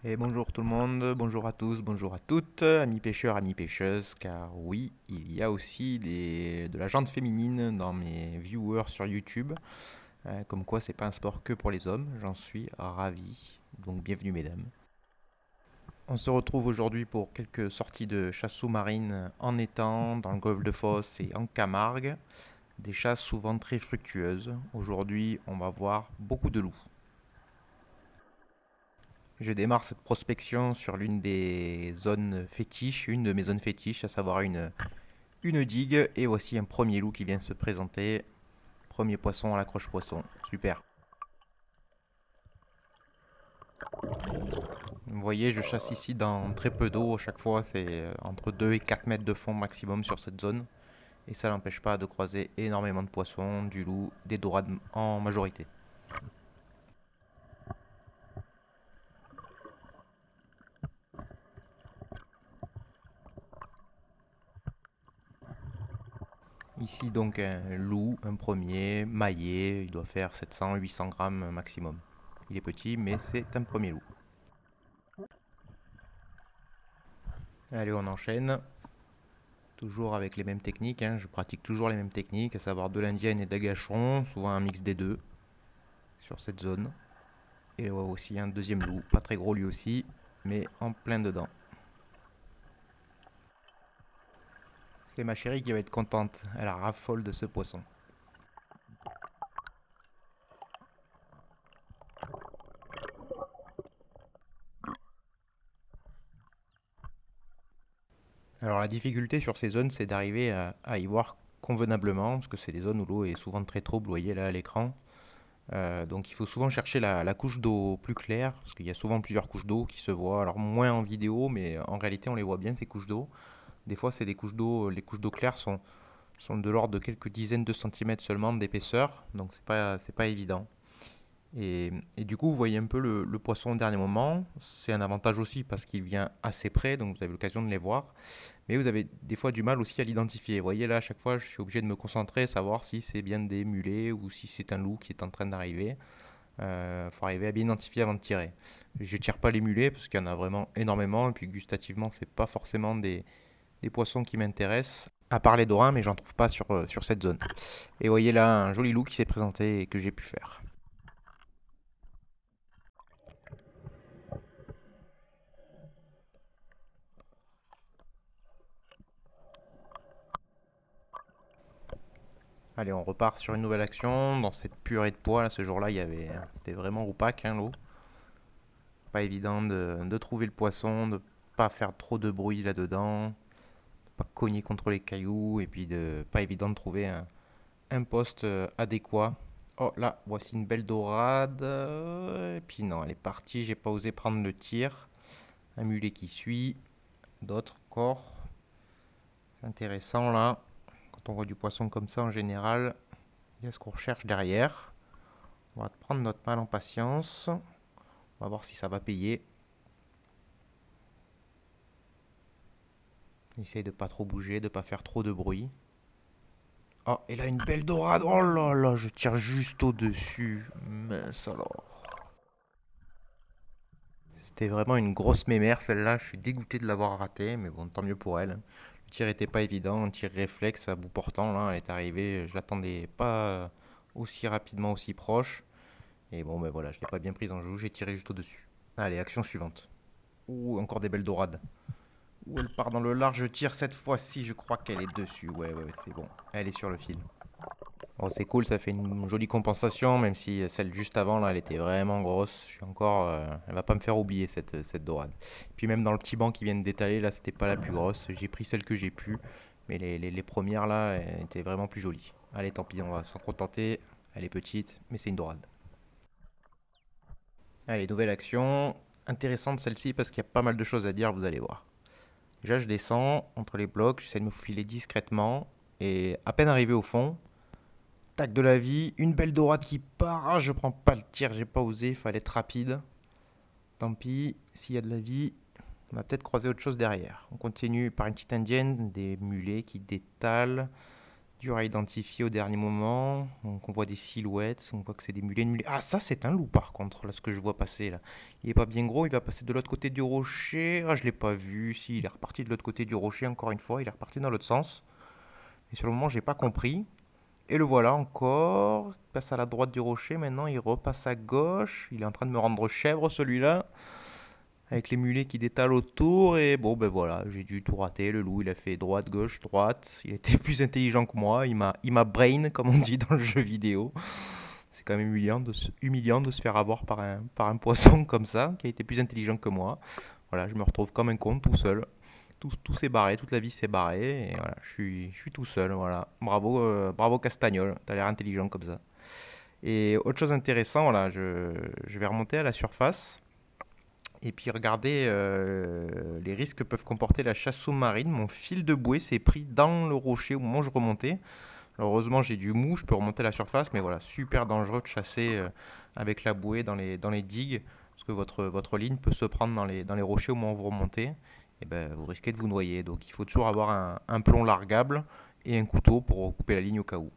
Et bonjour tout le monde, bonjour à tous, bonjour à toutes, amis pêcheurs, amis pêcheuses, car oui, il y a aussi de la jante féminine dans mes viewers sur YouTube, comme quoi c'est pas un sport que pour les hommes, j'en suis ravi, donc bienvenue mesdames. On se retrouve aujourd'hui pour quelques sorties de chasse sous-marine en étang, dans le golfe de Fos et en Camargue, des chasses souvent très fructueuses. Aujourd'hui, on va voir beaucoup de loups. Je démarre cette prospection sur l'une des zones fétiches, une de mes zones fétiches, à savoir une digue. Et voici un premier loup qui vient se présenter. Premier poisson à l'accroche-poisson. Super. Vous voyez, je chasse ici dans très peu d'eau. À chaque fois, c'est entre 2 et 4 mètres de fond maximum sur cette zone. Et ça n'empêche pas de croiser énormément de poissons, du loup, des dorades en majorité. Ici donc un loup, un premier, maillé, il doit faire 700-800 grammes maximum. Il est petit mais c'est un premier loup. Allez, on enchaîne. Toujours avec les mêmes techniques, hein. Je pratique toujours les mêmes techniques, à savoir de l'indienne et d'agachon, souvent un mix des deux sur cette zone. Et aussi un deuxième loup, pas très gros lui aussi, mais en plein dedans. C'est ma chérie qui va être contente, elle raffole de ce poisson. Alors la difficulté sur ces zones, c'est d'arriver à y voir convenablement, parce que c'est des zones où l'eau est souvent très trouble, vous voyez là à l'écran. Donc il faut souvent chercher la couche d'eau plus claire, parce qu'il y a souvent plusieurs couches d'eau qui se voient, alors moins en vidéo, mais en réalité on les voit bien ces couches d'eau. Des fois c'est des couches d'eau, les couches d'eau claires sont de l'ordre de quelques dizaines de centimètres seulement d'épaisseur, donc c'est pas évident. Et du coup, vous voyez un peu le poisson au dernier moment. C'est un avantage aussi parce qu'il vient assez près, donc vous avez l'occasion de les voir. Mais vous avez des fois du mal aussi à l'identifier. Vous voyez là, à chaque fois, je suis obligé de me concentrer, savoir si c'est bien des mulets ou si c'est un loup qui est en train d'arriver. Il faut arriver à bien identifier avant de tirer. Je tire pas les mulets parce qu'il y en a vraiment énormément et puis gustativement, c'est pas forcément des poissons qui m'intéressent. À part les dorins, mais j'en trouve pas sur cette zone. Et vous voyez là un joli loup qui s'est présenté et que j'ai pu faire. Allez, on repart sur une nouvelle action. Dans cette purée de pois, là, ce jour-là, c'était vraiment opaque, hein, l'eau. Pas évident de trouver le poisson, de pas faire trop de bruit là-dedans, de pas cogner contre les cailloux, et puis de pas évident de trouver un poste adéquat. Oh là, voici une belle dorade. Et puis non, elle est partie, j'ai pas osé prendre le tir. Un mulet qui suit, d'autres encore. C'est intéressant là. Quand on voit du poisson comme ça en général, il y a ce qu'on recherche derrière. On va prendre notre mal en patience. On va voir si ça va payer. Essaye de pas trop bouger, de pas faire trop de bruit. Oh, et là une belle dorade. Oh là là, je tire juste au-dessus. Mince alors. C'était vraiment une grosse mémère celle-là. Je suis dégoûté de l'avoir ratée, mais bon, tant mieux pour elle. Le tir était pas évident, un tir réflexe à bout portant. Là, elle est arrivée. Je l'attendais pas aussi rapidement, aussi proche. Et bon, ben voilà, je l'ai pas bien prise en joue. J'ai tiré juste au-dessus. Allez, action suivante. Ouh, encore des belles dorades. Ouh, elle part dans le large, je tire cette fois-ci, je crois qu'elle est dessus. Ouais, ouais, ouais, c'est bon. Elle est sur le fil. Oh, c'est cool, ça fait une jolie compensation, même si celle juste avant, là, elle était vraiment grosse. Je suis encore. Elle va pas me faire oublier cette dorade. Puis même dans le petit banc qui vient d'étaler, là, c'était pas la plus grosse. J'ai pris celle que j'ai pu. Mais les premières, là, elles étaient vraiment plus jolies. Allez, tant pis, on va s'en contenter. Elle est petite, mais c'est une dorade. Allez, nouvelle action. Intéressante celle-ci parce qu'il y a pas mal de choses à dire, vous allez voir. Déjà, je descends entre les blocs, j'essaie de me faufiler discrètement. Et à peine arrivé au fond, tac de la vie, une belle dorade qui part. Ah, je prends pas le tir, j'ai pas osé, il fallait être rapide. Tant pis, s'il y a de la vie, on va peut-être croiser autre chose derrière. On continue par une petite indienne, des mulets qui détalent. dur à identifier au dernier moment. Donc on voit des silhouettes, on voit que c'est des mulets, Ah, ça c'est un loup par contre, là ce que je vois passer là. Il est pas bien gros, il va passer de l'autre côté du rocher. Ah, je l'ai pas vu. Si, il est reparti de l'autre côté du rocher encore une fois, il est reparti dans l'autre sens. Et sur le moment, j'ai pas compris. Et le voilà encore, il passe à la droite du rocher, maintenant il repasse à gauche. Il est en train de me rendre chèvre celui-là, avec les mulets qui détalent autour. Et bon, ben voilà, j'ai dû tout rater. Le loup, il a fait droite, gauche, droite. Il était plus intelligent que moi. Il m'a brain, comme on dit dans le jeu vidéo. C'est quand même humiliant de se faire avoir par un poisson comme ça, qui a été plus intelligent que moi. Voilà, je me retrouve comme un con tout seul. Tout s'est barré, toute la vie s'est barrée. Et voilà, je suis tout seul. Voilà. Bravo, bravo Castagnol, t'as l'air intelligent comme ça. Et autre chose intéressante, voilà, je vais remonter à la surface et puis regarder les risques que peuvent comporter la chasse sous-marine. Mon fil de bouée s'est pris dans le rocher au moment où je remontais. Alors, heureusement, j'ai du mou, je peux remonter à la surface, mais voilà, super dangereux de chasser avec la bouée dans les digues, parce que votre ligne peut se prendre dans les rochers au moment où vous remontez, et ben, vous risquez de vous noyer. Donc il faut toujours avoir un plomb largable et un couteau pour couper la ligne au cas où.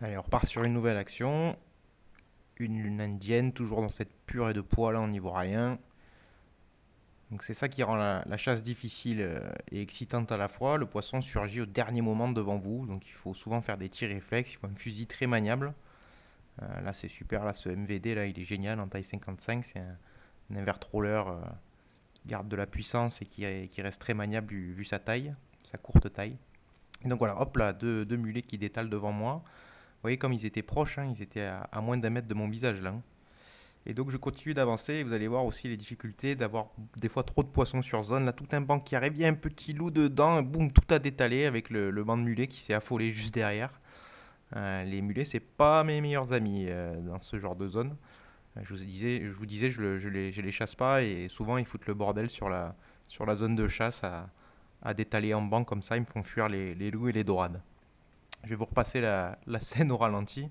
Allez, on repart sur une nouvelle action. Une lune indienne, toujours dans cette purée de poids là, on n'y voit rien. Donc c'est ça qui rend la chasse difficile et excitante à la fois. Le poisson surgit au dernier moment devant vous, donc il faut souvent faire des tirs réflexes, il faut un fusil très maniable. Là c'est super, là ce MVD là il est génial en taille 55, c'est un invert troller qui garde de la puissance et qui reste très maniable vu sa taille, sa courte taille. Et donc voilà, hop là, deux mulets qui détalent devant moi. Vous voyez comme ils étaient proches, hein, ils étaient à moins d'un mètre de mon visage là, hein. Et donc je continue d'avancer et vous allez voir aussi les difficultés d'avoir des fois trop de poissons sur zone. Là, tout un banc qui arrive, il y a un petit loup dedans, et boum, tout a détalé avec le banc de mulets qui s'est affolé juste derrière. Les mulets, c'est pas mes meilleurs amis dans ce genre de zone. Je vous disais, je les chasse pas et souvent ils foutent le bordel sur la zone de chasse à détaler en banc comme ça. Ils me font fuir les loups et les dorades. Je vais vous repasser la scène au ralenti.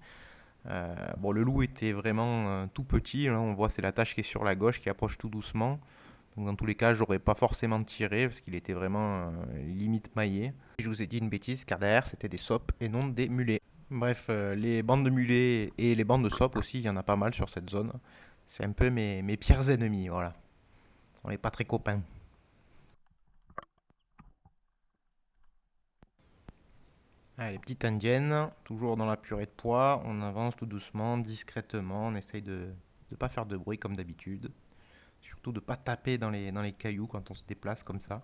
Bon, le loup était vraiment tout petit. Là, on voit, c'est la tache qui est sur la gauche qui approche tout doucement. Donc, dans tous les cas, j'aurais pas forcément tiré parce qu'il était vraiment limite maillé. Je vous ai dit une bêtise car derrière, c'était des sopes et non des mulets. Bref, les bandes de mulets et les bandes de sopes aussi, il y en a pas mal sur cette zone. C'est un peu mes pires ennemis, voilà. On n'est pas très copains. Allez, petite indienne, toujours dans la purée de pois. On avance tout doucement, discrètement. On essaye de ne pas faire de bruit comme d'habitude. Surtout de ne pas taper dans les cailloux quand on se déplace comme ça.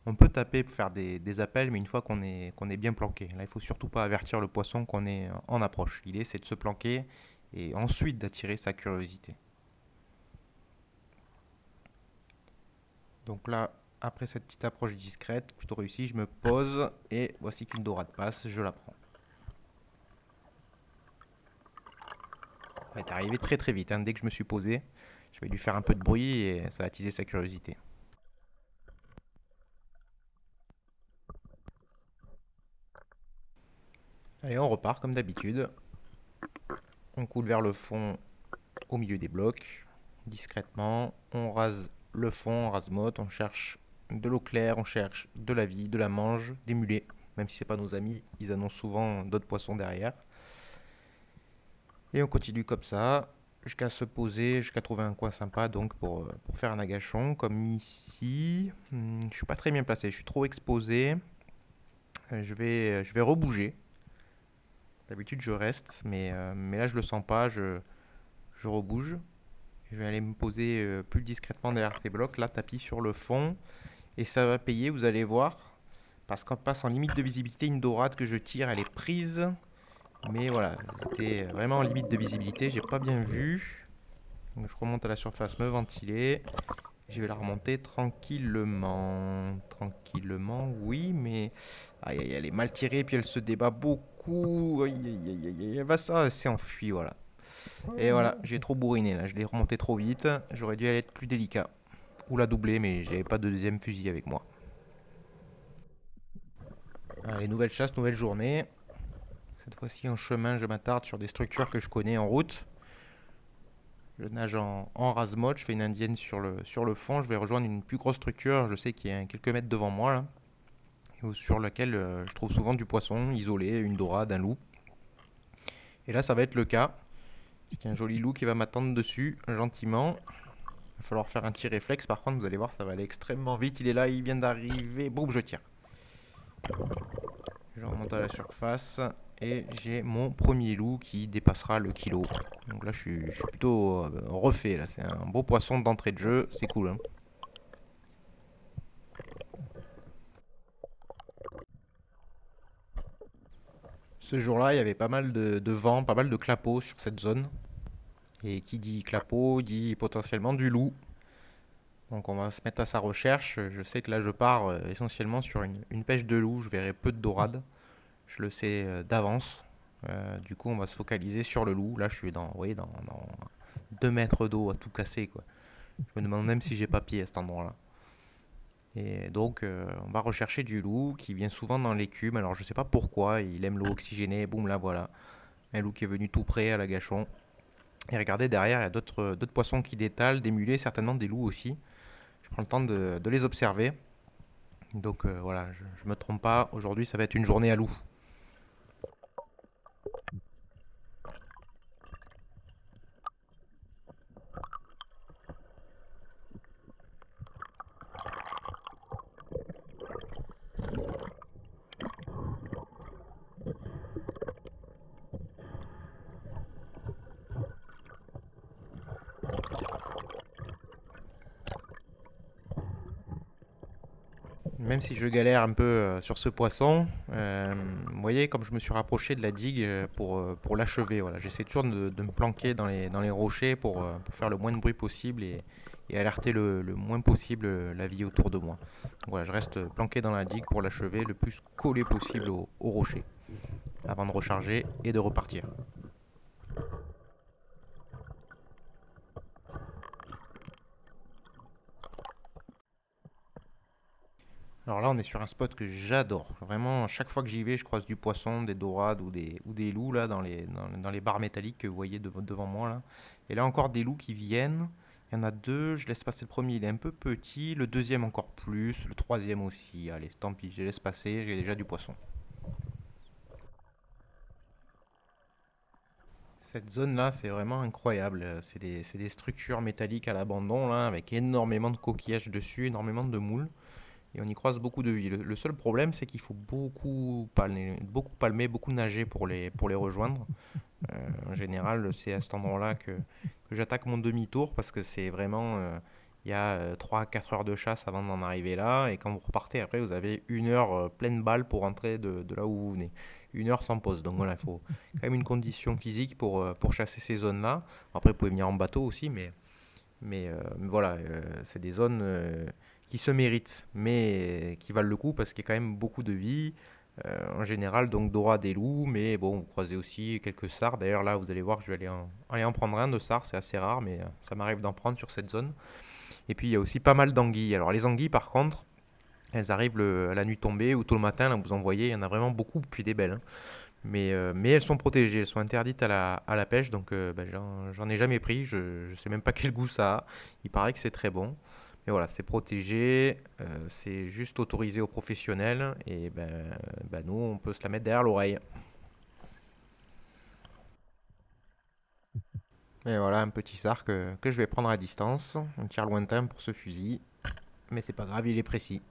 On peut taper pour faire des appels, mais une fois qu'on est bien planqué. Là, il faut surtout pas avertir le poisson qu'on est en approche. L'idée, c'est de se planquer et ensuite d'attirer sa curiosité. Donc là, après cette petite approche discrète, plutôt réussie, je me pose et voici qu'une dorade passe, je la prends. Elle est arrivée très très vite, hein. Dès que je me suis posé, j'avais dû faire un peu de bruit et ça a attisé sa curiosité. Allez, on repart comme d'habitude. On coule vers le fond au milieu des blocs, discrètement. On rase le fond, on rase-motte, on cherche de l'eau claire, on cherche de la vie, de la mange, des mulets. Même si c'est pas nos amis, ils annoncent souvent d'autres poissons derrière. Et on continue comme ça, jusqu'à se poser, jusqu'à trouver un coin sympa donc pour faire un agachon. Comme ici, je suis pas très bien placé, je suis trop exposé. Je vais rebouger. D'habitude je reste, mais là je le sens pas, je rebouge. Je vais aller me poser plus discrètement derrière ces blocs. Là, tapis sur le fond. Et ça va payer, vous allez voir. Parce qu'en passe en limite de visibilité, une dorade que je tire, elle est prise. Mais voilà, c'était vraiment en limite de visibilité. J'ai pas bien vu. Donc je remonte à la surface, me ventiler. Je vais la remonter tranquillement. Tranquillement, oui, mais. Aïe, aïe, elle est mal tirée, puis elle se débat beaucoup. Aïe, aïe, aïe, aïe, elle va ça, elle s'est enfuie, voilà. Et voilà, j'ai trop bourriné là, je l'ai remonté trop vite. J'aurais dû être plus délicat. Ou la doubler, mais j'avais pas de deuxième fusil avec moi. Allez, nouvelle chasse, nouvelle journée. Cette fois-ci en chemin, je m'attarde sur des structures que je connais en route. Je nage en rase-mode, je fais une indienne sur le fond, je vais rejoindre une plus grosse structure, je sais qu'il y a quelques mètres devant moi là, sur laquelle je trouve souvent du poisson isolé, une dorade, un loup. Et là ça va être le cas, il y a un joli loup qui va m'attendre dessus, gentiment. Il va falloir faire un petit réflexe, par contre vous allez voir ça va aller extrêmement vite, il est là, il vient d'arriver, boum je tire. Je remonte à la surface et j'ai mon premier loup qui dépassera le kilo. Donc là je suis plutôt refait, là c'est un beau poisson d'entrée de jeu, c'est cool hein. Ce jour-là, il y avait pas mal de vent, pas mal de clapots sur cette zone. Et qui dit clapot dit potentiellement du loup. Donc on va se mettre à sa recherche. Je sais que là je pars essentiellement sur une pêche de loup. Je verrai peu de dorades. Je le sais d'avance. Du coup on va se focaliser sur le loup. Là je suis dans, vous voyez, dans 2 mètres d'eau à tout casser quoi. Je me demande même si j'ai pas pied à cet endroit-là. Et donc on va rechercher du loup qui vient souvent dans l'écume. Alors je sais pas pourquoi. Il aime l'eau oxygénée. Boum là voilà. Un loup qui est venu tout près à la gâchon. Et regardez derrière, il y a d'autres poissons qui détalent, des mulets, certainement des loups aussi. Je prends le temps de les observer. Donc voilà, je ne me trompe pas, aujourd'hui ça va être une journée à loup. Même si je galère un peu sur ce poisson, vous voyez comme je me suis rapproché de la digue pour l'achever. Voilà. J'essaie toujours de me planquer dans les rochers pour faire le moins de bruit possible et alerter le moins possible la vie autour de moi. Donc voilà, je reste planqué dans la digue pour l'achever le plus collé possible au rocher avant de recharger et de repartir. Alors là, on est sur un spot que j'adore. Vraiment, chaque fois que j'y vais, je croise du poisson, des dorades ou des loups là dans les barres métalliques que vous voyez devant moi là. Et là encore des loups qui viennent. Il y en a deux, je laisse passer le premier, il est un peu petit. Le deuxième encore plus, le troisième aussi. Allez, tant pis, je laisse passer, j'ai déjà du poisson. Cette zone-là, c'est vraiment incroyable. C'est des structures métalliques à l'abandon là, avec énormément de coquillages dessus, énormément de moules. Et on y croise beaucoup de vie. Le seul problème, c'est qu'il faut beaucoup palmer, beaucoup nager pour les rejoindre. En général, c'est à cet endroit-là que j'attaque mon demi-tour parce que c'est vraiment. Il y a 3 à 4 heures de chasse avant d'en arriver là. Et quand vous repartez, après, vous avez 1 heure pleine balle pour rentrer de là où vous venez. 1 heure sans pause. Donc voilà, il faut quand même une condition physique pour chasser ces zones-là. Après, vous pouvez venir en bateau aussi, mais voilà, c'est des zones qui se méritent, mais qui valent le coup parce qu'il y a quand même beaucoup de vie. En général, donc Dora des loups, mais bon, vous croisez aussi quelques sars. D'ailleurs, là, vous allez voir que je vais aller en prendre un de sars, c'est assez rare, mais ça m'arrive d'en prendre sur cette zone. Et puis, il y a aussi pas mal d'anguilles. Alors, les anguilles, par contre, elles arrivent à la nuit tombée ou tôt le matin, là, vous en voyez, il y en a vraiment beaucoup, puis des belles, hein. Mais elles sont protégées, elles sont interdites à la pêche, donc ben, j'en ai jamais pris, je sais même pas quel goût ça a. Il paraît que c'est très bon. Mais voilà, c'est protégé, c'est juste autorisé aux professionnels, et ben, nous, on peut se la mettre derrière l'oreille. Et voilà, un petit sar que je vais prendre à distance, un tir lointain pour ce fusil, mais c'est pas grave, il est précis.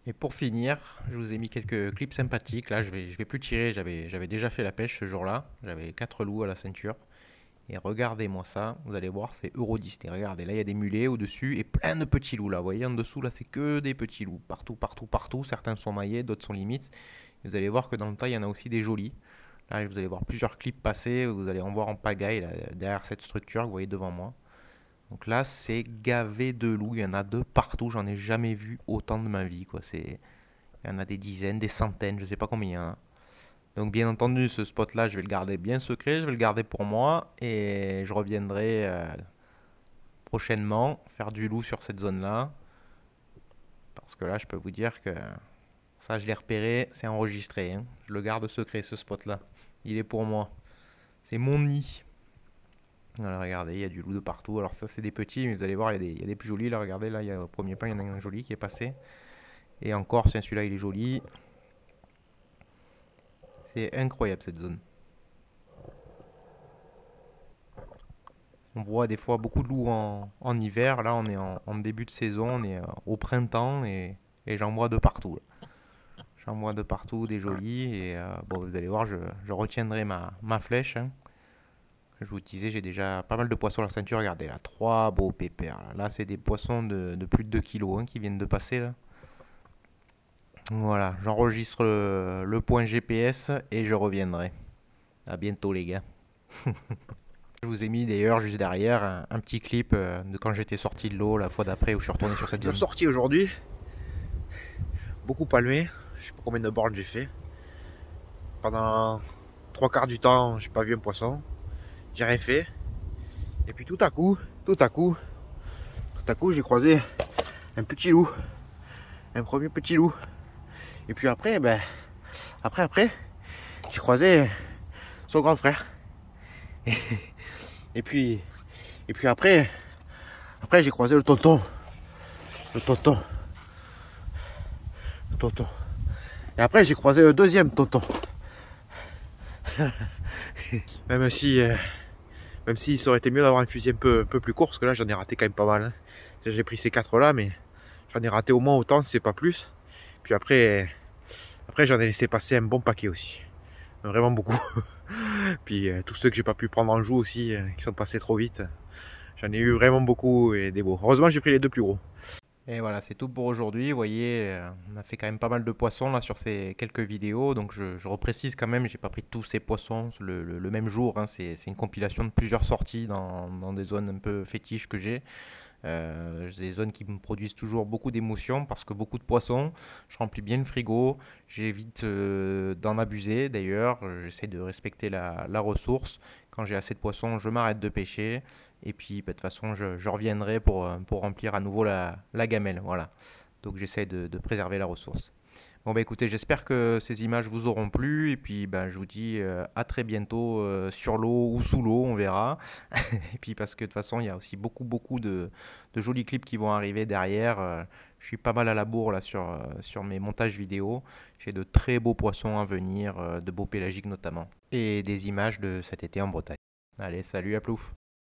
Et pour finir, je vous ai mis quelques clips sympathiques. Là, je vais plus tirer. J'avais déjà fait la pêche ce jour-là. J'avais 4 loups à la ceinture. Et regardez-moi ça. Vous allez voir, c'est Euro Disney. Regardez, là, il y a des mulets au-dessus et plein de petits loups. Là, vous voyez, en dessous, là, c'est que des petits loups. Partout, partout, partout. Certains sont maillés, d'autres sont limites. Et vous allez voir que dans le tas, il y en a aussi des jolis. Là, vous allez voir plusieurs clips passer. Vous allez en voir en pagaille là, derrière cette structure que vous voyez devant moi. Donc là, c'est gavé de loups. Il y en a de partout. J'en ai jamais vu autant de ma vie, quoi. Il y en a des dizaines, des centaines, je sais pas combien il y en a. Donc bien entendu, ce spot-là, je vais le garder bien secret, je vais le garder pour moi et je reviendrai prochainement faire du loup sur cette zone-là. Parce que là, je peux vous dire que Ça, je l'ai repéré, c'est enregistré, hein. Je le garde secret, ce spot-là. Il est pour moi. C'est mon nid. Voilà, regardez, il y a du loup de partout. Alors ça, c'est des petits, mais vous allez voir, il y a des plus jolis. Là, regardez, là, il y a, au premier plan, il y en a un joli qui est passé. Et encore, tiens, celui-là, il est joli. C'est incroyable, cette zone. On voit des fois beaucoup de loups en hiver. Là, on est en début de saison, on est au printemps et j'en vois de partout, là. J'en vois de partout, des jolis. Et bon, vous allez voir, je retiendrai ma flèche, hein. Je vous disais, j'ai déjà pas mal de poissons à la ceinture. Regardez là, trois beaux pépères. Là, c'est des poissons de plus de 2 kilos, hein, qui viennent de passer là. Voilà, j'enregistre le point GPS et je reviendrai. À bientôt les gars. Je vous ai mis d'ailleurs juste derrière un petit clip de quand j'étais sorti de l'eau la fois d'après où je suis retourné sur cette Je zone. suis sorti aujourd'hui, beaucoup palmé, je sais pas combien de bornes j'ai fait. Pendant 3 quarts du temps, j'ai pas vu un poisson, j'ai rien fait. Et puis tout à coup, j'ai croisé un petit loup, un premier petit loup. Et puis après, après, j'ai croisé son grand frère. Et, et puis, après, j'ai croisé le tonton, le tonton, le tonton. Et après, j'ai croisé le deuxième tonton. Même si, ça aurait été mieux d'avoir un fusil un peu plus court, parce que là, j'en ai raté quand même pas mal, hein. J'ai pris ces 4 là, mais j'en ai raté au moins autant, si c'est pas plus. Puis après, j'en ai laissé passer un bon paquet aussi. Vraiment beaucoup. Puis tous ceux que j'ai pas pu prendre en joue aussi, qui sont passés trop vite. J'en ai eu vraiment beaucoup et des beaux. Heureusement, j'ai pris les 2 plus gros. Et voilà, c'est tout pour aujourd'hui. Vous voyez, on a fait quand même pas mal de poissons là sur ces quelques vidéos. Donc je reprécise quand même, j'ai pas pris tous ces poissons le même jour, hein. C'est une compilation de plusieurs sorties dans des zones un peu fétiches que j'ai. Des zones qui me produisent toujours beaucoup d'émotions parce que beaucoup de poissons, je remplis bien le frigo, j'évite d'en abuser d'ailleurs, j'essaie de respecter la ressource. Quand j'ai assez de poissons, je m'arrête de pêcher et puis bah, de toute façon je reviendrai pour remplir à nouveau la gamelle. Voilà. Donc j'essaie de préserver la ressource. Bon bah écoutez, j'espère que ces images vous auront plu et puis bah, je vous dis à très bientôt sur l'eau ou sous l'eau, on verra. Et puis parce que de toute façon, il y a aussi beaucoup de jolis clips qui vont arriver derrière. Je suis pas mal à la bourre là sur mes montages vidéo. J'ai de très beaux poissons à venir, de beaux pélagiques notamment. Et des images de cet été en Bretagne. Allez, salut à plouf!